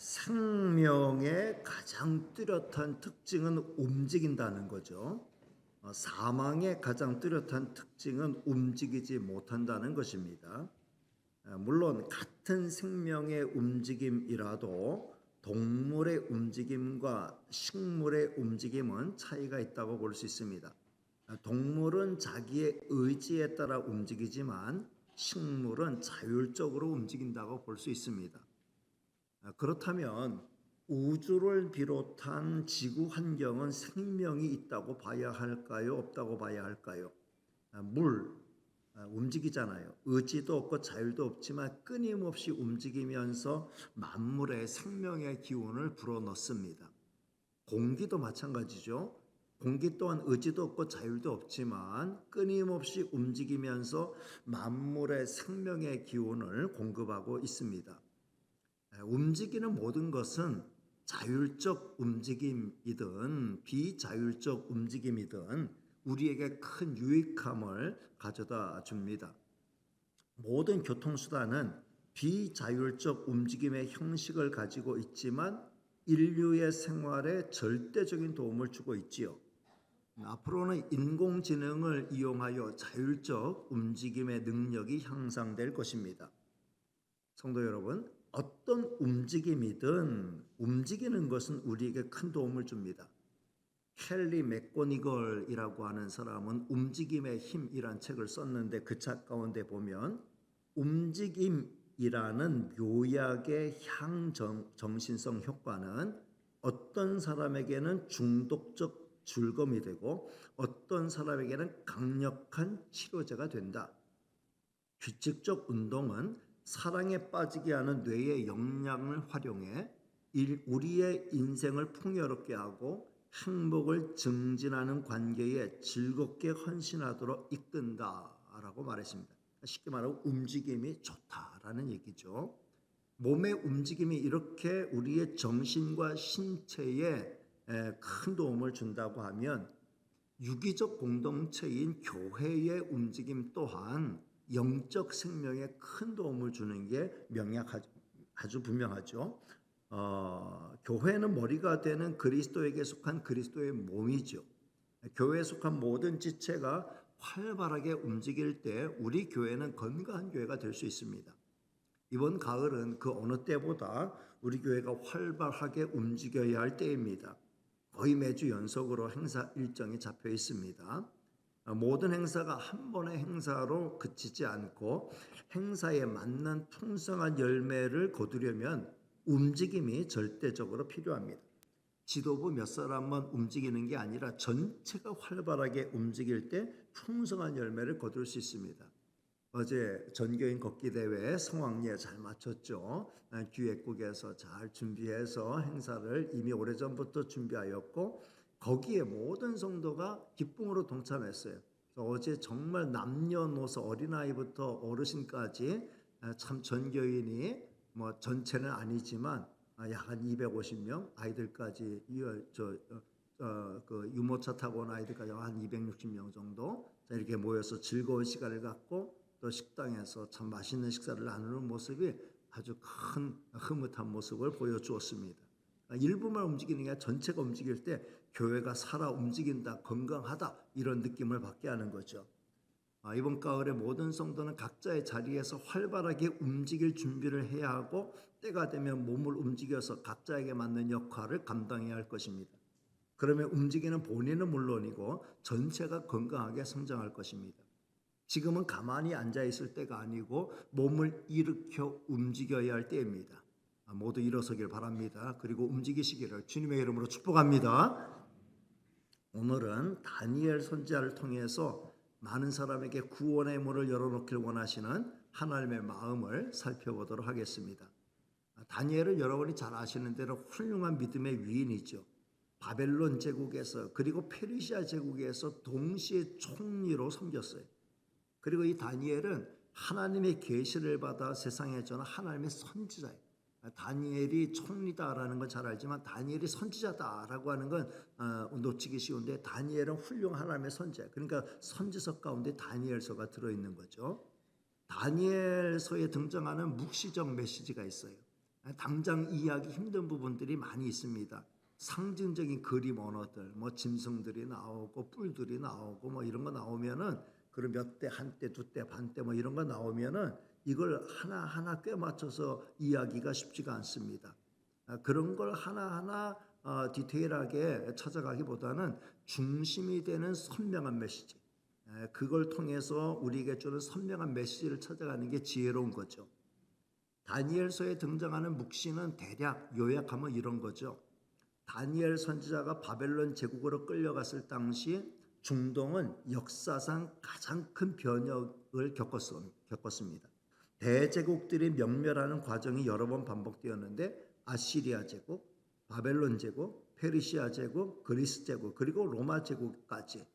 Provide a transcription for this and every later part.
생명의 가장 뚜렷한 특징은 움직인다는 거죠. 사망의 가장 뚜렷한 특징은 움직이지 못한다는 것입니다. 물론 같은 생명의 움직임이라도 동물의 움직임과 식물의 움직임은 차이가 있다고 볼 수 있습니다. 동물은 자기의 의지에 따라 움직이지만 식물은 자율적으로 움직인다고 볼 수 있습니다. 그렇다면 우주를 비롯한 지구 환경은 생명이 있다고 봐야 할까요? 없다고 봐야 할까요? 물 움직이잖아요. 의지도 없고 자율도 없지만 끊임없이 움직이면서 만물에 생명의 기운을 불어넣습니다. 공기도 마찬가지죠. 공기 또한 의지도 없고 자율도 없지만 끊임없이 움직이면서 만물의 생명의 기운을 공급하고 있습니다. 움직이는 모든 것은 자율적 움직임이든 비자율적 움직임이든 우리에게 큰 유익함을 가져다 줍니다. 모든 교통수단은 비자율적 움직임의 형식을 가지고 있지만 인류의 생활에 절대적인 도움을 주고 있지요. 앞으로는 인공지능을 이용하여 자율적 움직임의 능력이 향상될 것입니다. 성도 여러분, 어떤 움직임이든 움직이는 것은 우리에게 큰 도움을 줍니다. 켈리 맥고니걸이라고 하는 사람은 움직임의 힘이란 책을 썼는데 그 책 가운데 보면 움직임이라는 묘약의 향정신성 효과는 어떤 사람에게는 중독적 즐거움이 되고 어떤 사람에게는 강력한 치료제가 된다. 규칙적 운동은 사랑에 빠지게 하는 뇌의 역량을 활용해 우리의 인생을 풍요롭게 하고 행복을 증진하는 관계에 즐겁게 헌신하도록 이끈다라고 말했습니다. 쉽게 말하면 움직임이 좋다라는 얘기죠. 몸의 움직임이 이렇게 우리의 정신과 신체에 큰 도움을 준다고 하면 유기적 공동체인 교회의 움직임 또한 영적 생명에 큰 도움을 주는 게 아주 분명하죠. 교회는 머리가 되는 그리스도에게 속한 그리스도의 몸이죠. 교회에 속한 모든 지체가 활발하게 움직일 때 우리 교회는 건강한 교회가 될 수 있습니다. 이번 가을은 그 어느 때보다 우리 교회가 활발하게 움직여야 할 때입니다. 거의 매주 연속으로 행사 일정이 잡혀 있습니다. 모든 행사가 한 번의 행사로 그치지 않고 행사에 맞는 풍성한 열매를 거두려면 움직임이 절대적으로 필요합니다. 지도부 몇 사람만 움직이는 게 아니라 전체가 활발하게 움직일 때 풍성한 열매를 거둘 수 있습니다. 어제 전교인 걷기 대회 성황리에 잘 마쳤죠. 기획국에서 잘 준비해서 행사를 이미 오래전부터 준비하였고 거기에 모든 성도가 기쁨으로 동참했어요. 어제 정말 남녀노소 어린아이부터 어르신까지 참 전교인이 뭐 전체는 아니지만 약 한 250명 아이들까지 그 유모차 타고 온 아이들까지 한 260명 정도 이렇게 모여서 즐거운 시간을 갖고 또 식당에서 참 맛있는 식사를 나누는 모습이 아주 큰 흐뭇한 모습을 보여주었습니다. 일부만 움직이는 게 아니라 전체가 움직일 때 교회가 살아 움직인다, 건강하다 이런 느낌을 받게 하는 거죠. 이번 가을에 모든 성도는 각자의 자리에서 활발하게 움직일 준비를 해야 하고 때가 되면 몸을 움직여서 각자에게 맞는 역할을 감당해야 할 것입니다. 그러면 움직이는 본인은 물론이고 전체가 건강하게 성장할 것입니다. 지금은 가만히 앉아있을 때가 아니고 몸을 일으켜 움직여야 할 때입니다. 모두 일어서길 바랍니다. 그리고 움직이시기를 주님의 이름으로 축복합니다. 오늘은 다니엘 선지자를 통해서 많은 사람에게 구원의 문을 열어놓기를 원하시는 하나님의 마음을 살펴보도록 하겠습니다. 다니엘은 여러분이 잘 아시는 대로 훌륭한 믿음의 위인이죠. 바벨론 제국에서 그리고 페르시아 제국에서 동시에 총리로 섬겼어요. 그리고 이 다니엘은 하나님의 계시를 받아 세상에 전한 하나님의 선지자예요. 다니엘이 총리다라는 건 잘 알지만 다니엘이 선지자다라고 하는 건 놓치기 쉬운데 다니엘은 훌륭한 하나님의 선지자. 그러니까 선지서 가운데 다니엘서가 들어있는 거죠. 다니엘서에 등장하는 묵시적 메시지가 있어요. 당장 이해하기 힘든 부분들이 많이 있습니다. 상징적인 그림 언어들, 뭐 짐승들이 나오고 뿔들이 나오고 뭐 이런 거 나오면은 그런 몇 대, 한 대, 두 대, 반 대 뭐 이런 거 나오면은 이걸 하나하나 꿰 맞춰서 이해하기가 쉽지가 않습니다. 그런 걸 하나하나 디테일하게 찾아가기보다는 중심이 되는 선명한 메시지, 그걸 통해서 우리에게 주는 선명한 메시지를 찾아가는 게 지혜로운 거죠. 다니엘서에 등장하는 묵시는 대략 요약하면 이런 거죠. 다니엘 선지자가 바벨론 제국으로 끌려갔을 당시 중동은 역사상 가장 큰 변혁을 겪었습니다. 대제국들이 명멸하는 과정이 여러 번 반복되었는데 아시리아 제국, 바벨론 제국, 페르시아 제국, 그리스 제국, 그리고 로마 제국까지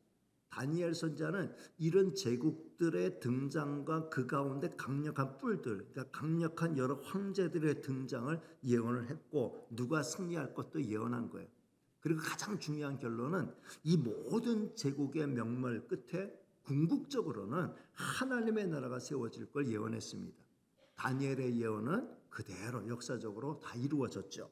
다니엘 선지자는 이런 제국들의 등장과 그 가운데 강력한 뿔들, 그러니까 강력한 여러 황제들의 등장을 예언을 했고 누가 승리할 것도 예언한 거예요. 그리고 가장 중요한 결론은 이 모든 제국의 명멸 끝에 궁극적으로는 하나님의 나라가 세워질 걸 예언했습니다. 다니엘의 예언은 그대로 역사적으로 다 이루어졌죠.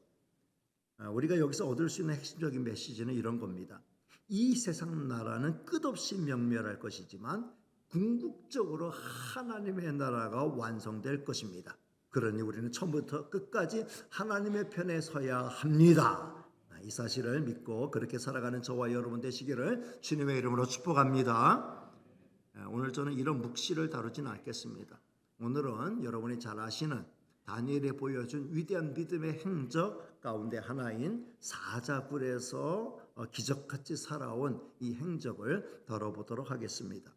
우리가 여기서 얻을 수 있는 핵심적인 메시지는 이런 겁니다. 이 세상 나라는 끝없이 명멸할 것이지만 궁극적으로 하나님의 나라가 완성될 것입니다. 그러니 우리는 처음부터 끝까지 하나님의 편에 서야 합니다. 이 사실을 믿고 그렇게 살아가는 저와 여러분 되시기를 주님의 이름으로 축복합니다. 오늘 저는 이런 묵시를 다루지는 않겠습니다. 오늘은 여러분이 잘 아시는 다니엘이 보여준 위대한 믿음의 행적 가운데 하나인 사자굴에서 기적같이 살아온 이 행적을 다뤄보도록 하겠습니다.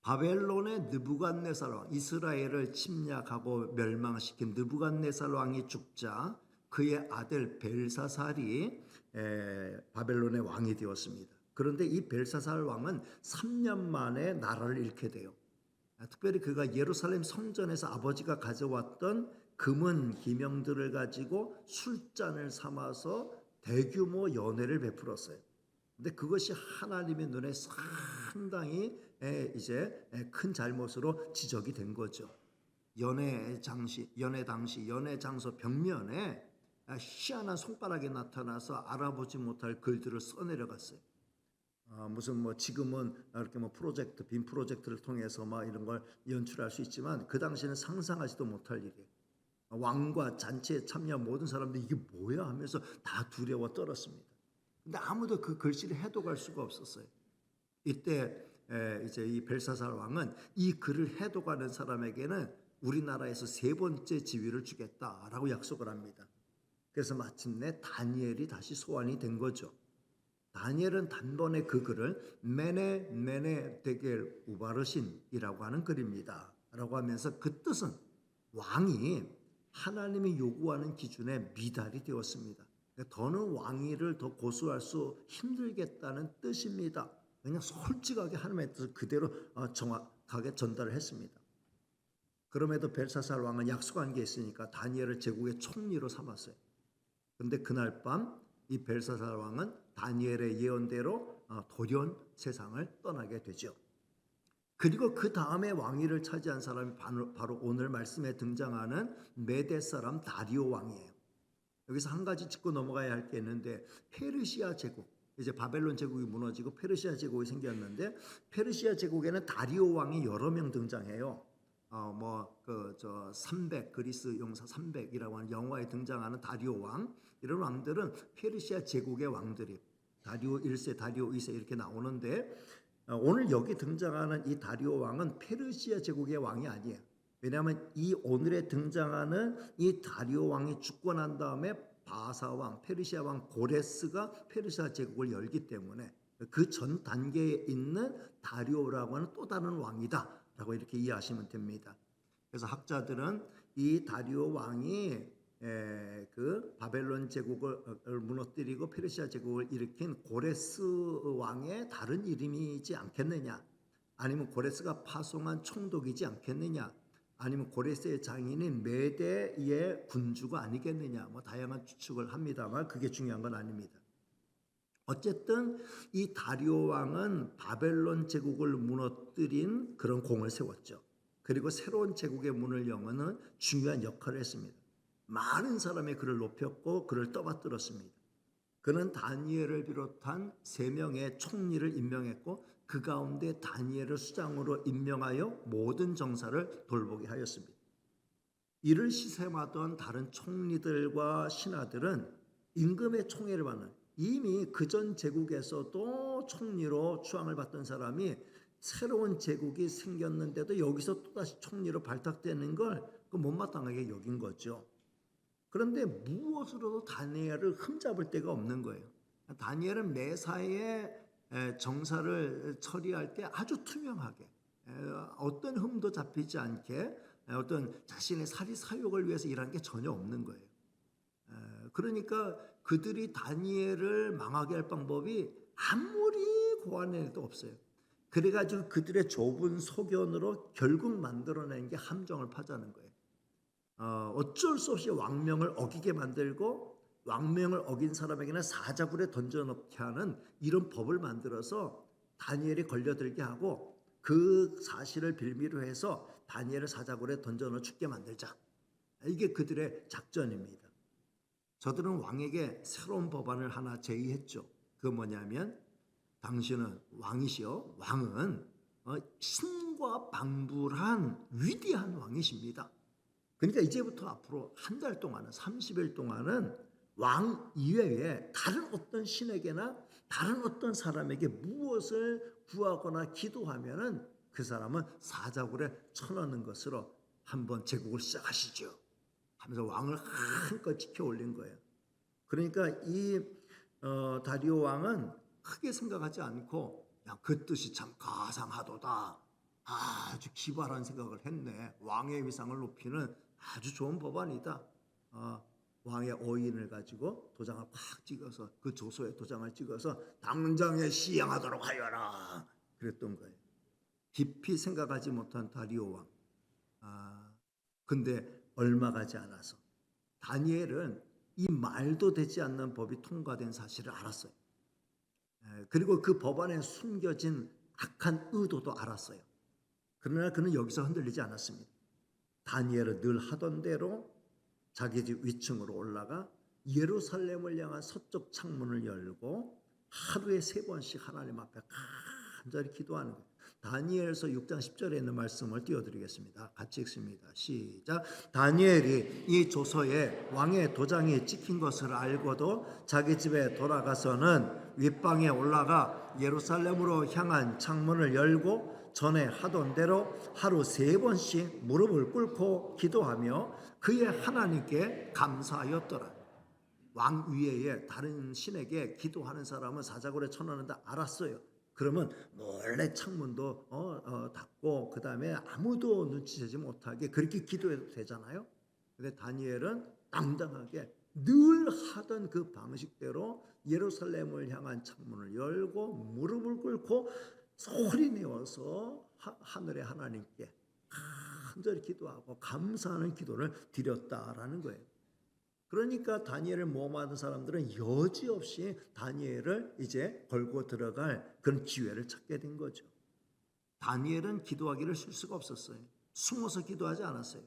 바벨론의 느부갓네살 왕, 이스라엘을 침략하고 멸망시킨 느부갓네살 왕이 죽자 그의 아들 벨사살이 바벨론의 왕이 되었습니다. 그런데 이 벨사살 왕은 3년 만에 나라를 잃게 돼요. 특별히 그가 예루살렘 성전에서 아버지가 가져왔던 금은 기명들을 가지고 술잔을 삼아서 대규모 연회를 베풀었어요. 근데 그것이 하나님의 눈에 상당히 이제 큰 잘못으로 지적이 된 거죠. 연회 당시 연회 장소 벽면에 희한한 손가락이 나타나서 알아보지 못할 글들을 써내려갔어요. 무슨 뭐 지금은 이렇게 뭐 프로젝트, 빔 프로젝트를 통해서 막 이런 걸 연출할 수 있지만 그 당시에는 상상하지도 못할 일이에요. 왕과 잔치에 참여한 모든 사람들이 이게 뭐야 하면서 다 두려워 떨었습니다. 근데 아무도 그 글씨를 해독할 수가 없었어요. 이때 이제 이 벨사살 왕은 이 글을 해독하는 사람에게는 우리나라에서 3번째 지위를 주겠다라고 약속을 합니다. 그래서 마침내 다니엘이 다시 소환이 된 거죠. 다니엘은 단번에 그 글을 메네 데겔 우바르신이라고 하는 글입니다 라고 하면서 그 뜻은 왕이 하나님이 요구하는 기준에 미달이 되었습니다. 더는 왕위를 더 고수할 수 힘들겠다는 뜻입니다. 그냥 솔직하게 하나님의 뜻을 그대로 정확하게 전달을 했습니다. 그럼에도 벨사살 왕은 약속한 게 있으니까 다니엘을 제국의 총리로 삼았어요. 그런데 그날 밤 이 벨사살 왕은 다니엘의 예언대로 돌연 세상을 떠나게 되죠. 그리고 그 다음에 왕위를 차지한 사람이 바로 오늘 말씀에 등장하는 메대 사람 다리오 왕이에요. 여기서 한 가지 짚고 넘어가야 할 게 있는데 페르시아 제국, 이제 바벨론 제국이 무너지고 페르시아 제국이 생겼는데 페르시아 제국에는 다리오 왕이 여러 명 등장해요. 300 그리스 용사 300이라고 하는 영화에 등장하는 다리오 왕, 이런 왕들은 페르시아 제국의 왕들이 다리오 1세, 다리오 2세 이렇게 나오는데 오늘 여기 등장하는 이 다리오 왕은 페르시아 제국의 왕이 아니에요. 왜냐하면 이 오늘에 등장하는 이 다리오 왕이 죽고 난 다음에 바사 왕, 페르시아 왕 고레스가 페르시아 제국을 열기 때문에 그 전 단계에 있는 다리오라고 하는 또 다른 왕이다 라고 이렇게 이해하시면 됩니다. 그래서 학자들은 이 다리오 왕이 그 바벨론 제국을 무너뜨리고 페르시아 제국을 일으킨 고레스 왕의 다른 이름이지 않겠느냐, 아니면 고레스가 파송한 총독이지 않겠느냐, 아니면 고레스의 장인인 메대의 군주가 아니겠느냐, 뭐 다양한 추측을 합니다만 그게 중요한 건 아닙니다. 어쨌든 이 다리오 왕은 바벨론 제국을 무너뜨린 그런 공을 세웠죠. 그리고 새로운 제국의 문을 여는 중요한 역할을 했습니다. 많은 사람의 그를 높였고 그를 떠받들었습니다. 그는 다니엘을 비롯한 3명의 총리를 임명했고 그 가운데 다니엘을 수장으로 임명하여 모든 정사를 돌보게 하였습니다. 이를 시샘하던 다른 총리들과 신하들은 임금의 총애를 받는, 이미 그전 제국에서도 총리로 추앙을 받던 사람이 새로운 제국이 생겼는데도 여기서 또다시 총리로 발탁되는 걸 못마땅하게 여긴 거죠. 그런데 무엇으로도 다니엘을 흠잡을 데가 없는 거예요. 다니엘은 매사에 정사를 처리할 때 아주 투명하게, 어떤 흠도 잡히지 않게, 어떤 자신의 사리 사욕을 위해서 일하는 게 전혀 없는 거예요. 그러니까 그들이 다니엘을 망하게 할 방법이 아무리 고안해도 없어요. 그래가지고 그들의 좁은 소견으로 결국 만들어낸 게 함정을 파자는 거예요. 어쩔 수 없이 왕명을 어기게 만들고 왕명을 어긴 사람에게는 사자굴에 던져넣게 하는 이런 법을 만들어서 다니엘이 걸려들게 하고 그 사실을 빌미로 해서 다니엘을 사자굴에 던져넣어 죽게 만들자. 이게 그들의 작전입니다. 저들은 왕에게 새로운 법안을 하나 제의했죠. 그 뭐냐면 당신은 왕이시여, 왕은 신과 방불한 위대한 왕이십니다. 그러니까 이제부터 앞으로 한 달 동안은 30일 동안은 왕 이외에 다른 어떤 신에게나 다른 어떤 사람에게 무엇을 구하거나 기도하면은 그 사람은 사자굴에 쳐넣는 것으로 한번 제국을 시작하시죠 하면서 왕을 한껏 지켜 올린 거예요. 그러니까 이 다리오 왕은 크게 생각하지 않고 그 뜻이 참 가상하도다, 아주 기발한 생각을 했네, 왕의 위상을 높이는 아주 좋은 법안이다. 왕의 어인을 가지고 도장을 팍 찍어서 그 조서에 도장을 찍어서 당장에 시행하도록 하여라 그랬던 거예요. 깊이 생각하지 못한 다리오 왕. 근데 얼마 가지 않아서 다니엘은 이 말도 되지 않는 법이 통과된 사실을 알았어요. 그리고 그 법안에 숨겨진 악한 의도도 알았어요. 그러나 그는 여기서 흔들리지 않았습니다. 다니엘은 늘 하던 대로 자기 집 위층으로 올라가 예루살렘을 향한 서쪽 창문을 열고 하루에 3번씩 하나님 앞에 간절히 기도하는 거예요. 다니엘서 6장 10절에 있는 말씀을 띄워드리겠습니다. 같이 읽습니다. 시작. 다니엘이 이 조서에 왕의 도장이 찍힌 것을 알고도 자기 집에 돌아가서는 윗방에 올라가 예루살렘으로 향한 창문을 열고 전에 하던 대로 하루 3번씩 무릎을 꿇고 기도하며 그의 하나님께 감사하였더라. 왕 위에 다른 신에게 기도하는 사람은 사자굴에 쳐넣는다 알았어요. 그러면 몰래 창문도 닫고 그 다음에 아무도 눈치채지 못하게 그렇게 기도해도 되잖아요. 근데 다니엘은 당당하게 늘 하던 그 방식대로 예루살렘을 향한 창문을 열고 무릎을 꿇고 소리 내어서 하늘의 하나님께 간절히 기도하고 감사하는 기도를 드렸다라는 거예요. 그러니까 다니엘을 모함하는 사람들은 여지없이 다니엘을 이제 걸고 들어갈 그런 기회를 찾게 된 거죠. 다니엘은 기도하기를 쉴 수가 없었어요. 숨어서 기도하지 않았어요.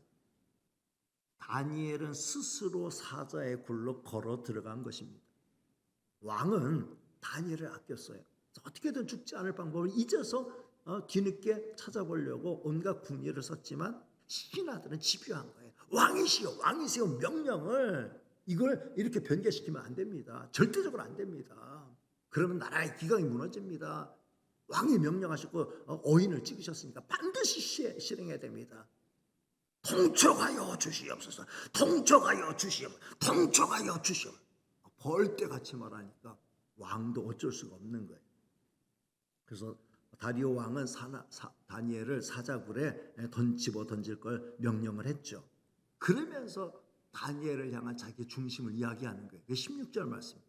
다니엘은 스스로 사자의 굴로 걸어 들어간 것입니다. 왕은 다니엘을 아꼈어요. 어떻게든 죽지 않을 방법을 잊어서 뒤늦게 찾아보려고 온갖 궁리를 썼지만 신하들은 집요한 거예요. 왕이시여, 왕이시여 명령을 이걸 이렇게 변개시키면 안 됩니다. 절대적으로 안 됩니다. 그러면 나라의 기강이 무너집니다. 왕이 명령하셨고 어인을 찍으셨으니까 반드시 실행해야 됩니다. 통촉하여 주시옵소서. 통촉하여 주시옵소서. 통촉하여 주시옵소서. 벌떼같이 말하니까 왕도 어쩔 수가 없는 거예요. 그래서 다리오 왕은 다니엘을 사자굴에 집어 던질 걸 명령을 했죠. 그러면서 다니엘을 향한 자기 중심을 이야기하는 거예요. 16절 말씀.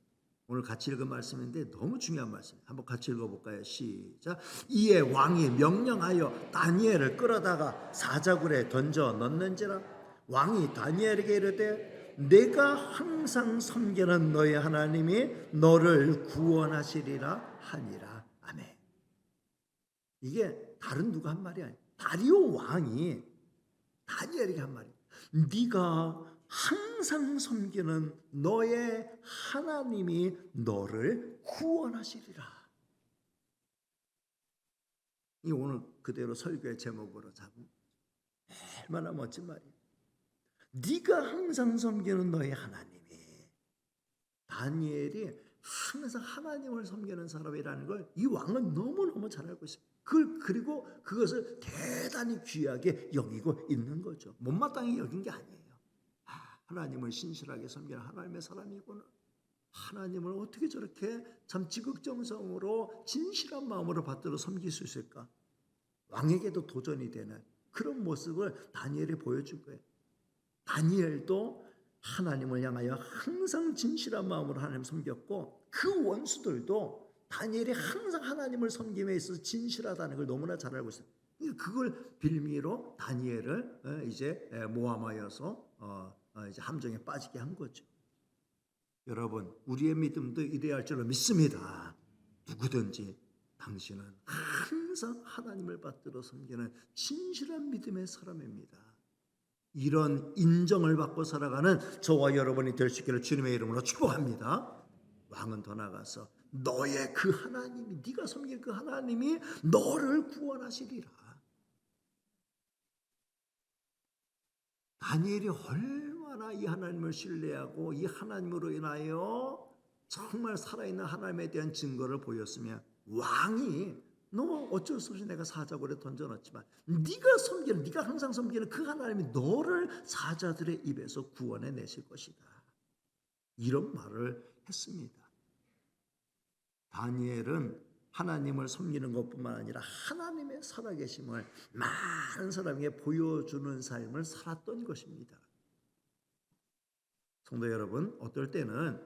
오늘 같이 읽은 말씀인데 너무 중요한 말씀이에요. 한번 같이 읽어볼까요? 시작. 이에 왕이 명령하여 다니엘을 끌어다가 사자굴에 던져 넣는지라. 왕이 다니엘에게 이르되 내가 항상 섬기는 너의 하나님이 너를 구원하시리라 하니라. 아멘. 이게 다른 누가 한 말이 아니에요. 다리오 왕이 다니엘에게 한 말이에요. 네가 항상 섬기는 너의 하나님이 너를 구원하시리라. 이 오늘 그대로 설교의 제목으로 잡은 얼마나 멋진 말이에요. 네가 항상 섬기는 너의 하나님이, 다니엘이 항상 하나님을 섬기는 사람이라는 걸 이 왕은 너무너무 잘 알고 있습니다. 그리고 그것을 대단히 귀하게 여기고 있는 거죠. 못마땅히 여긴 게 아니에요. 하나님을 신실하게 섬기는 하나님의 사람이구나. 하나님을 어떻게 저렇게 참 지극정성으로 진실한 마음으로 받들어 섬길 수 있을까? 왕에게도 도전이 되는 그런 모습을 다니엘이 보여준 거예요. 다니엘도 하나님을 향하여 항상 진실한 마음으로 하나님을 섬겼고, 그 원수들도 다니엘이 항상 하나님을 섬김에 있어서 진실하다는 걸 너무나 잘 알고 있어요. 그걸 빌미로 다니엘을 이제 모함하여서 이제 함정에 빠지게 한 거죠. 여러분, 우리의 믿음도 이래야 할 줄로 믿습니다. 누구든지 당신은 항상 하나님을 받들어 섬기는 진실한 믿음의 사람입니다. 이런 인정을 받고 살아가는 저와 여러분이 될 수 있기를 주님의 이름으로 축복합니다. 왕은 더 나가서 너의 그 하나님이, 네가 섬길 그 하나님이 너를 구원하시리라. 다니엘이 얼마나 이 하나님을 신뢰하고 이 하나님으로 인하여 정말 살아있는 하나님에 대한 증거를 보였으면, 왕이 너 어쩔 수 없이 내가 사자굴에 던져놨지만 네가 항상 섬기는 그 하나님이 너를 사자들의 입에서 구원해 내실 것이다, 이런 말을 했습니다. 다니엘은 하나님을 섬기는 것뿐만 아니라 하나님의 살아계심을 많은 사람에게 보여주는 삶을 살았던 것입니다. 성도 여러분, 어떨 때는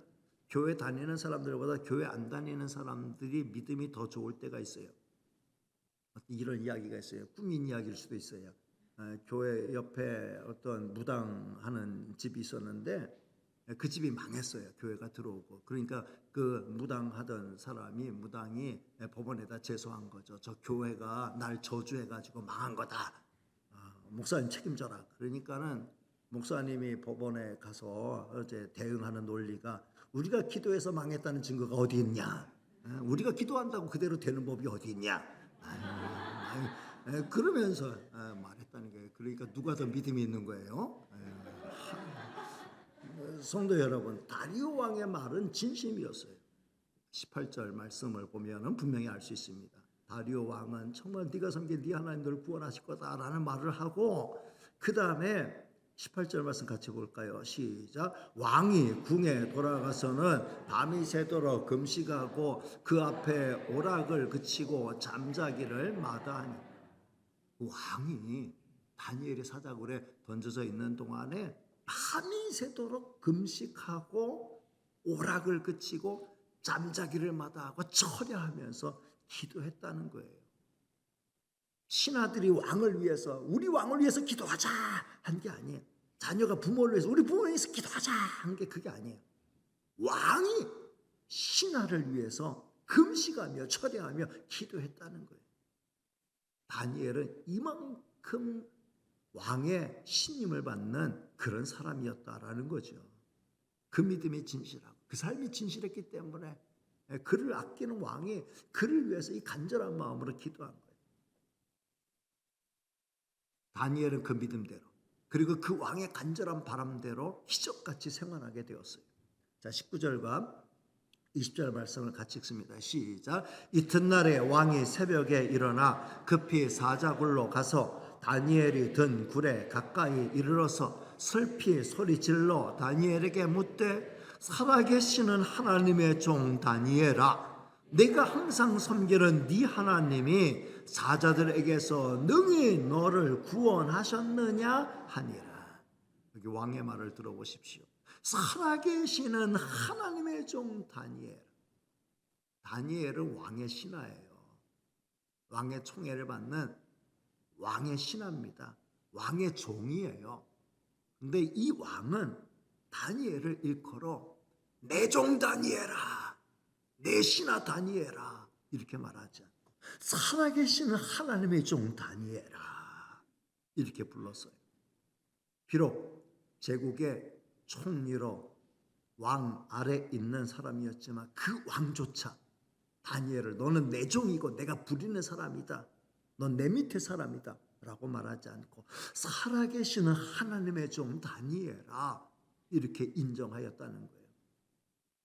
교회 다니는 사람들보다 교회 안 다니는 사람들이 믿음이 더 좋을 때가 있어요. 이런 이야기가 있어요. 꾸민 이야기일 수도 있어요. 교회 옆에 어떤 무당하는 집이 있었는데 그 집이 망했어요. 교회가 들어오고. 그러니까 그 무당이 법원에다 제소한 거죠. 저 교회가 날 저주해가지고 망한 거다. 목사님 책임져라. 그러니까는 목사님이 법원에 가서 어제 대응하는 논리가, 우리가 기도해서 망했다는 증거가 어디 있냐? 우리가 기도한다고 그대로 되는 법이 어디 있냐? 그러면서 말했다는 거예요. 그러니까 누가 더 믿음이 있는 거예요? 성도 여러분, 다리오 왕의 말은 진심이었어요. 18절 말씀을 보면 분명히 알 수 있습니다. 다리오 왕은 정말 네가 섬긴 네 하나님 너를 구원하실 거다라는 말을 하고, 그 다음에 18절 말씀 같이 볼까요? 시작. 왕이 궁에 돌아가서는 밤이 새도록 금식하고 그 앞에 오락을 그치고 잠자기를 마다하니. 왕이 다니엘의 사자굴에 던져져 있는 동안에 밤이 새도록 금식하고 오락을 그치고 잠자기를 마다하고 철야하면서 기도했다는 거예요. 신하들이 왕을 위해서, 우리 왕을 위해서 기도하자 한 게 아니에요. 자녀가 부모를 위해서, 우리 부모를 위해서 기도하자 한 게 그게 아니에요. 왕이 신하를 위해서 금식하며 철야하며 기도했다는 거예요. 다니엘은 이만큼 왕의 신임을 받는 그런 사람이었다라는 거죠. 그 믿음이 진실하고 그 삶이 진실했기 때문에 그를 아끼는 왕이 그를 위해서 이 간절한 마음으로 기도한 거예요. 다니엘은 그 믿음대로, 그리고 그 왕의 간절한 바람대로 기적같이 생활하게 되었어요. 자, 19절과 20절 말씀을 같이 읽습니다. 시작. 이튿날에 왕이 새벽에 일어나 급히 사자굴로 가서 다니엘이 든 굴에 가까이 이르러서 슬피 소리질러 다니엘에게 묻되, 살아계시는 하나님의 종 다니엘아, 내가 항상 섬기는 네 하나님이 사자들에게서 능히 너를 구원하셨느냐 하니라. 여기 왕의 말을 들어보십시오. 살아계시는 하나님의 종 다니엘. 다니엘은 왕의 신하예요. 왕의 총애를 받는 왕의 신하입니다. 왕의 종이에요. 근데 이 왕은 다니엘을 일컬어 내 종 다니엘아, 내 신하 다니엘아 이렇게 말하지 않고 살아계시는 하나님의 종 다니엘아 이렇게 불렀어요. 비록 제국에 총리로 왕 아래 있는 사람이었지만 그 왕조차 다니엘을 너는 내 종이고 내가 부리는 사람이다. 넌 내 밑에 사람이다. 라고 말하지 않고 살아계시는 하나님의 종 다니엘아 이렇게 인정하였다는 거예요.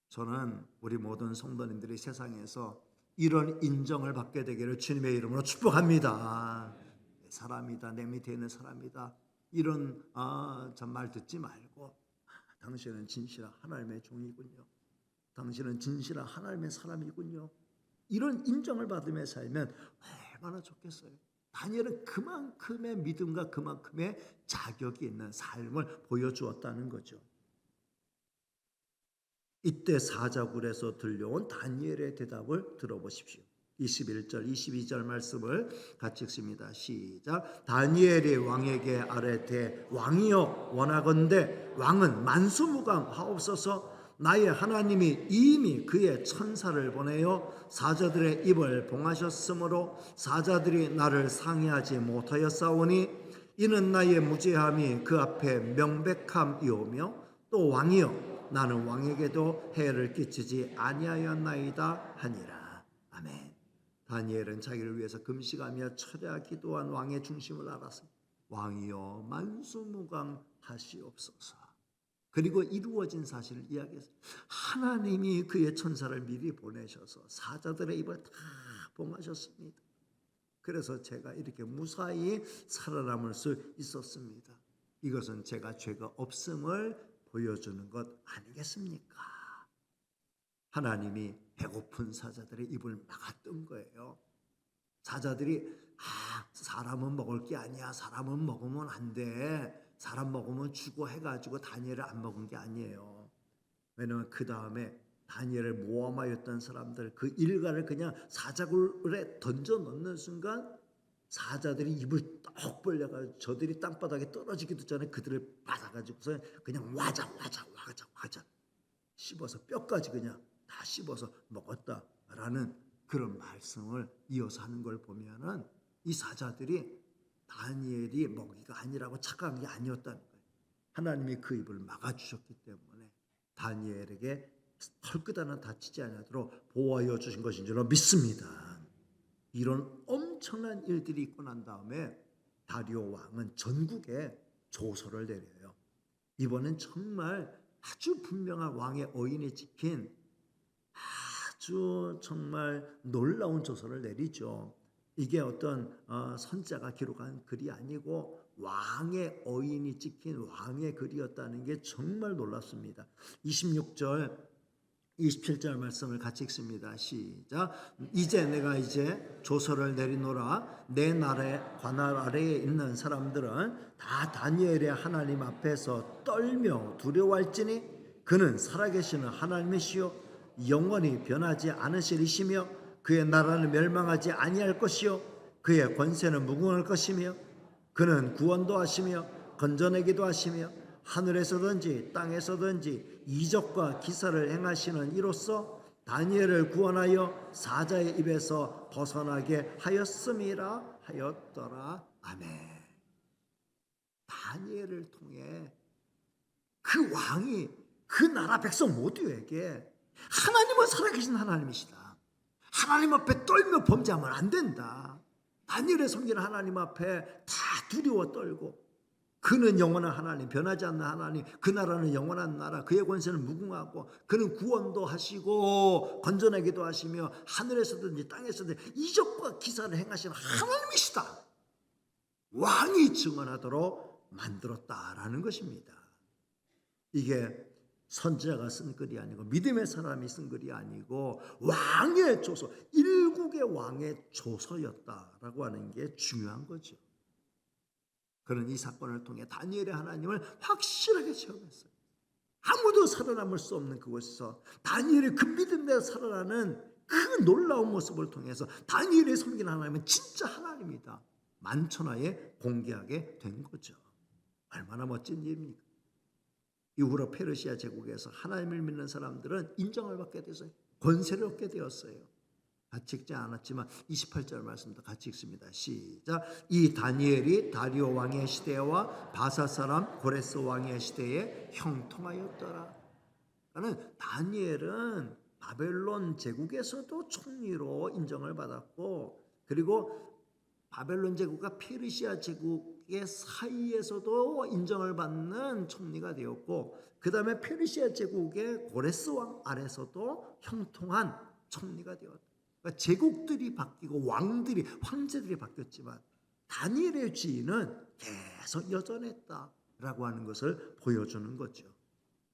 저는 우리 모든 성도님들이 세상에서 이런 인정을 받게 되기를 주님의 이름으로 축복합니다. 내 사람이다. 내 밑에 있는 사람이다. 이런 말 듣지 말고 당신은 진실한 하나님의 종이군요. 당신은 진실한 하나님의 사람이군요. 이런 인정을 받으며 살면 얼마나 좋겠어요. 다니엘은 그만큼의 믿음과 그만큼의 자격이 있는 삶을 보여주었다는 거죠. 이때 사자굴에서 들려온 다니엘의 대답을 들어보십시오. 21절 22절 말씀을 같이 읽습니다. 시작. 다니엘이 왕에게 아뢰되 왕이여 원하건대 왕은 만수무강하옵소서. 나의 하나님이 이미 그의 천사를 보내어 사자들의 입을 봉하셨으므로 사자들이 나를 상해하지 못하였사오니 이는 나의 무죄함이 그 앞에 명백함이오며 또 왕이여 나는 왕에게도 해를 끼치지 아니하였나이다 하니라. 아멘. 다니엘은 자기를 위해서 금식하며 철야 기도한 왕의 중심을 알았습니다. 왕이여 만수무강하시옵소서. 그리고 이루어진 사실을 이야기했어요. 하나님이 그의 천사를 미리 보내셔서 사자들의 입을 다 봉하셨습니다. 그래서 제가 이렇게 무사히 살아남을 수 있었습니다. 이것은 제가 죄가 없음을 보여주는 것 아니겠습니까? 하나님이 배고픈 사자들의 입을 막았던 거예요. 사자들이 사람은 먹을 게 아니야. 사람은 먹으면 안 돼. 사람 먹으면 죽어 해가지고 다니엘을 안 먹은 게 아니에요. 왜냐하면 그 다음에 다니엘을 모함하였던 사람들 그 일가를 그냥 사자굴에 던져 넣는 순간 사자들이 입을 떡 벌려가지고 저들이 땅바닥에 떨어지기도 전에 그들을 받아가지고서 그냥 와자 씹어서 뼈까지 그냥 다 씹어서 먹었다라는 그런 말씀을 이어서 하는 걸 보면은 이 사자들이 다니엘이 먹이가 아니라고 착각한 게 아니었다는 거예요. 하나님이 그 입을 막아주셨기 때문에 다니엘에게 털끝 하나 다치지 않도록 보호하여 주신 것인 줄로 믿습니다. 이런 엄청난 일들이 있고 난 다음에 다리오 왕은 전국에 조서를 내려요. 이번엔 정말 아주 분명한 왕의 어인이 찍힌 아주 정말 놀라운 조서를 내리죠. 이게 어떤 선자가 기록한 글이 아니고 왕의 어인이 찍힌 왕의 글이었다는 게 정말 놀랍습니다. 26절 27절 말씀을 같이 읽습니다. 시작. 이제 내가 조서를 내리노라. 내 나라의 관할 아래에 있는 사람들은 다 다니엘의 하나님 앞에서 떨며 두려워할지니 그는 살아계시는 하나님이시요 영원히 변하지 않으시리시며 그의 나라는 멸망하지 아니할 것이요 그의 권세는 무궁할 것이며 그는 구원도 하시며 건져내기도 하시며 하늘에서든지 땅에서든지 이적과 기사를 행하시는 이로써 다니엘을 구원하여 사자의 입에서 벗어나게 하였음이라 하였더라. 아멘. 다니엘을 통해 그 왕이 그 나라 백성 모두에게 하나님은 살아계신 하나님이시다. 하나님 앞에 떨며 범죄하면 안 된다. 다니엘의 섬기는 하나님 앞에 다 두려워 떨고 그는 영원한 하나님, 변하지 않는 하나님, 그 나라는 영원한 나라, 그의 권세는 무궁하고 그는 구원도 하시고 건져내기도 하시며 하늘에서든지 땅에서든지 이적과 기사를 행하시는 하나님이시다. 왕이 증언하도록 만들었다라는 것입니다. 이게 선지자가 쓴 글이 아니고 믿음의 사람이 쓴 글이 아니고 왕의 조서, 일국의 왕의 조서였다라고 하는 게 중요한 거죠. 그는 이 사건을 통해 다니엘의 하나님을 확실하게 체험했어요. 아무도 살아남을 수 없는 그곳에서 다니엘의 그 믿음대로 살아나는 그 놀라운 모습을 통해서 다니엘의 섬기는 하나님은 진짜 하나님이다. 만천하에 공개하게 된 거죠. 얼마나 멋진 일입니까? 이후로 페르시아 제국에서 하나님을 믿는 사람들은 인정을 받게 되었어요. 권세를 얻게 되었어요. 같이 읽지 않았지만 28절 말씀도 같이 읽습니다. 시작. 이 다니엘이 다리오 왕의 시대와 바사 사람 고레스 왕의 시대에 형통하였더라. 그러니까 다니엘은 바벨론 제국에서도 총리로 인정을 받았고, 그리고 바벨론 제국과 페르시아 제국의 사이에서도 인정을 받는 총리가 되었고, 그 다음에 페르시아 제국의 고레스 왕 아래서도 형통한 총리가 되었다. 그러니까 제국들이 바뀌고 왕들이, 황제들이 바뀌었지만 다니엘의 지위는 계속 여전했다라고 하는 것을 보여주는 거죠.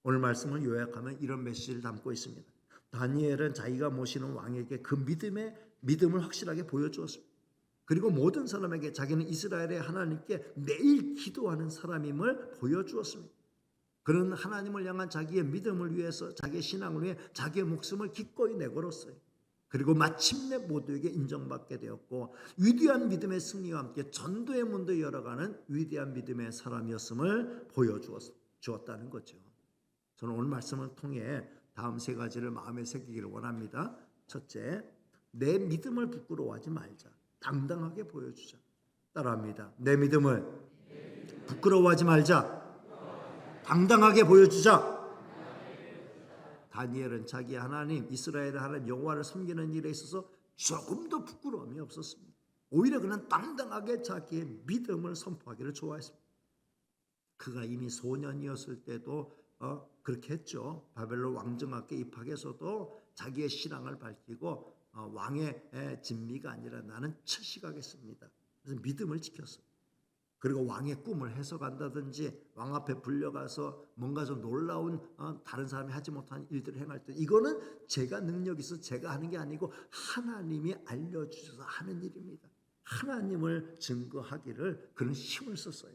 오늘 말씀을 요약하면 이런 메시지를 담고 있습니다. 다니엘은 자기가 모시는 왕에게 그 믿음을 확실하게 보여주었습니다. 그리고 모든 사람에게 자기는 이스라엘의 하나님께 매일 기도하는 사람임을 보여주었습니다. 그는 하나님을 향한 자기의 믿음을 위해서, 자기의 신앙을 위해 자기의 목숨을 기꺼이 내걸었어요. 그리고 마침내 모두에게 인정받게 되었고, 위대한 믿음의 승리와 함께 전도의 문도 열어가는 위대한 믿음의 사람이었음을 보여주었다는 거죠. 저는 오늘 말씀을 통해 다음 세 가지를 마음에 새기기를 원합니다. 첫째, 내 믿음을 부끄러워하지 말자. 당당하게 보여주자. 따라합니다. 내 믿음을 부끄러워하지 말자. 당당하게 보여주자. 다니엘은 자기 하나님, 이스라엘의 하나님 여호와를 섬기는 일에 있어서 조금도 부끄러움이 없었습니다. 오히려 그는 당당하게 자기의 믿음을 선포하기를 좋아했습니다. 그가 이미 소년이었을 때도 그렇게 했죠. 바벨론 왕정학교 입학해서도 자기의 신앙을 밝히고 왕의 진미가 아니라 나는 처식하겠습니다. 그래서 믿음을 지켰어요. 그리고 왕의 꿈을 해석한다든지 왕 앞에 불려가서 뭔가 좀 놀라운 다른 사람이 하지 못한 일들을 행할 때, 이거는 제가 능력이 있어서 제가 하는 게 아니고 하나님이 알려주셔서 하는 일입니다. 하나님을 증거하기를 그는 힘을 썼어요.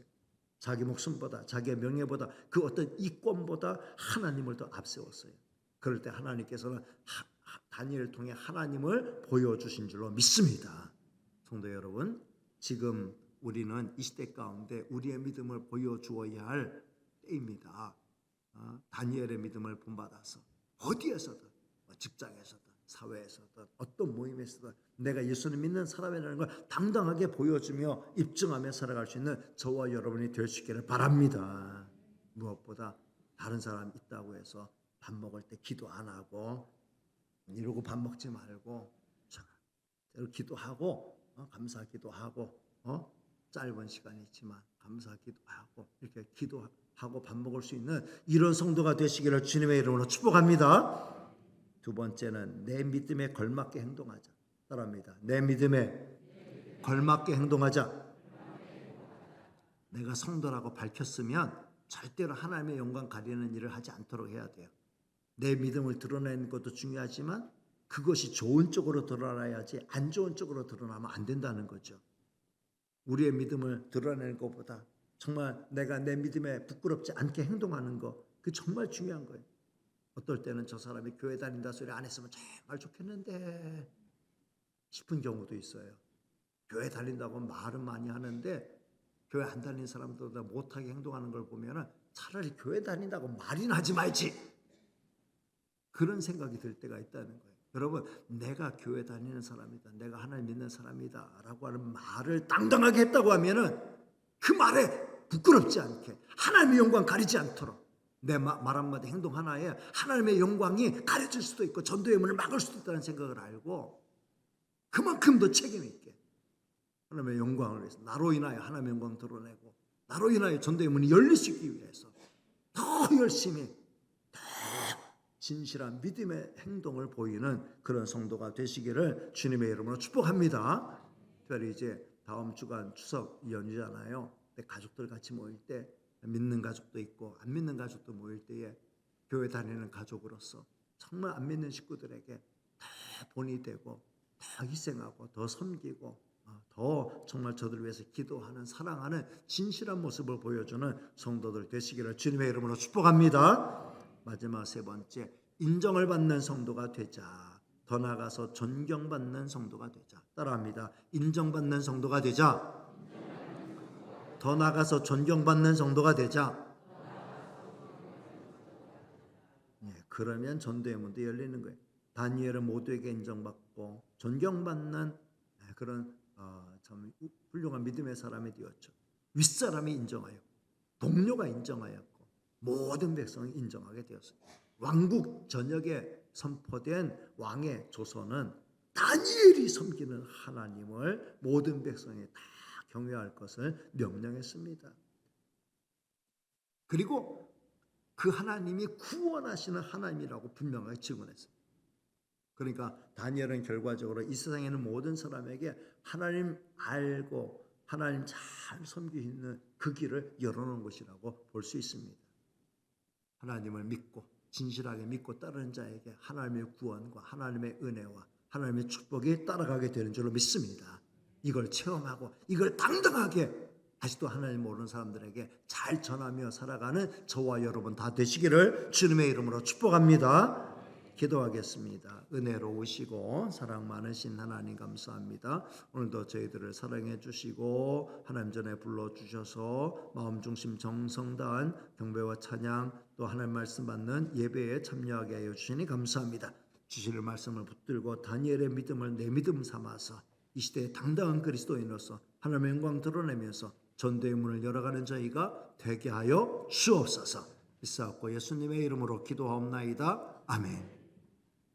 자기 목숨보다, 자기의 명예보다, 그 어떤 이권보다 하나님을 더 앞세웠어요. 그럴 때 하나님께서는 다니엘을 통해 하나님을 보여주신 줄로 믿습니다. 성도 여러분, 지금 우리는 이 시대 가운데 우리의 믿음을 보여주어야 할 때입니다. 다니엘의 믿음을 본받아서 어디에서든, 직장에서든 사회에서든 어떤 모임에서든 내가 예수를 믿는 사람이라는 걸 당당하게 보여주며 입증하며 살아갈 수 있는 저와 여러분이 될 수 있기를 바랍니다. 무엇보다 다른 사람 있다고 해서 밥 먹을 때 기도 안 하고 이러고 밥 먹지 말고 기도하고 감사 기도하고 짧은 시간이 있지만 감사 기도하고 이렇게 기도하고 밥 먹을 수 있는 이런 성도가 되시기를 주님의 이름으로 축복합니다. 두 번째는 내 믿음에 걸맞게 행동하자. 따라합니다. 내 믿음에 걸맞게 행동하자. 내가 성도라고 밝혔으면 절대로 하나님의 영광 가리는 일을 하지 않도록 해야 돼요. 내 믿음을 드러내는 것도 중요하지만 그것이 좋은 쪽으로 드러나야지 안 좋은 쪽으로 드러나면 안 된다는 거죠. 우리의 믿음을 드러내는 것보다 정말 내가 내 믿음에 부끄럽지 않게 행동하는 거, 그게 정말 중요한 거예요. 어떨 때는 저 사람이 교회 다닌다 소리 안 했으면 정말 좋겠는데 싶은 경우도 있어요. 교회 다닌다고 말은 많이 하는데 교회 안 다니는 사람들보다 못하게 행동하는 걸 보면 차라리 교회 다닌다고 말이나 하지 말지, 그런 생각이 들 때가 있다는 거예요. 여러분, 내가 교회 다니는 사람이다, 내가 하나님 믿는 사람이다 라고 하는 말을 당당하게 했다고 하면은 그 말에 부끄럽지 않게 하나님의 영광 가리지 않도록 내 말 한마디 행동 하나에 하나님의 영광이 가려질 수도 있고 전도의 문을 막을 수도 있다는 생각을 알고 그만큼 더 책임 있게 하나님의 영광을 위해서, 나로 인하여 하나님의 영광 드러내고 나로 인하여 전도의 문이 열릴 수 있기 위해서 더 열심히 더 진실한 믿음의 행동을 보이는 그런 성도가 되시기를 주님의 이름으로 축복합니다. 특별히 이제 다음 주간 추석 연휴잖아요. 가족들 같이 모일 때 믿는 가족도 있고 안 믿는 가족도 모일 때에 교회 다니는 가족으로서 정말 안 믿는 식구들에게 더 본이 되고 더 희생하고 더 섬기고 더 정말 저들을 위해서 기도하는, 사랑하는 진실한 모습을 보여주는 성도들 되시기를 주님의 이름으로 축복합니다. 마지막 세 번째, 인정을 받는 성도가 되자. 더 나아가서 존경받는 성도가 되자. 따라합니다. 인정받는 성도가 되자. 더 나아가서 존경받는 성도가 되자. 그러면 전도의 문도 열리는 거예요. 다니엘은 모두에게 인정받고 존경받는 그런 참 훌륭한 믿음의 사람이 되었죠. 윗사람이 인정하였고 동료가 인정하였고 모든 백성이 인정하게 되었어요. 왕국 전역에 선포된 왕의 조서는 다니엘이 섬기는 하나님을 모든 백성이 다 경외할 것을 명령했습니다. 그리고 그 하나님이 구원하시는 하나님이라고 분명하게 증언했어요. 그러니까 다니엘은 결과적으로 이 세상에 있는 모든 사람에게 하나님 알고 하나님 잘 섬기는 그 길을 열어놓은 것이라고 볼 수 있습니다. 하나님을 믿고 진실하게 믿고 따르는 자에게 하나님의 구원과 하나님의 은혜와 하나님의 축복이 따라가게 되는 줄로 믿습니다. 이걸 체험하고 이걸 당당하게 아직도 하나님 모르는 사람들에게 잘 전하며 살아가는 저와 여러분 다 되시기를 주님의 이름으로 축복합니다. 기도하겠습니다. 은혜로우시고 사랑 많으신 하나님 감사합니다. 오늘도 저희들을 사랑해 주시고 하나님 전에 불러주셔서 마음중심 정성 다한 경배와 찬양 또 하나님 말씀 받는 예배에 참여하게 하여 주시니 감사합니다. 주실 말씀을 붙들고 다니엘의 믿음을 내 믿음 삼아서 이 시대에 당당한 그리스도인으로서 하나님의 영광 드러내면서 전도의 문을 열어가는 저희가 되게 하여 주옵소서. 비싸옵고 예수님의 이름으로 기도하옵나이다. 아멘.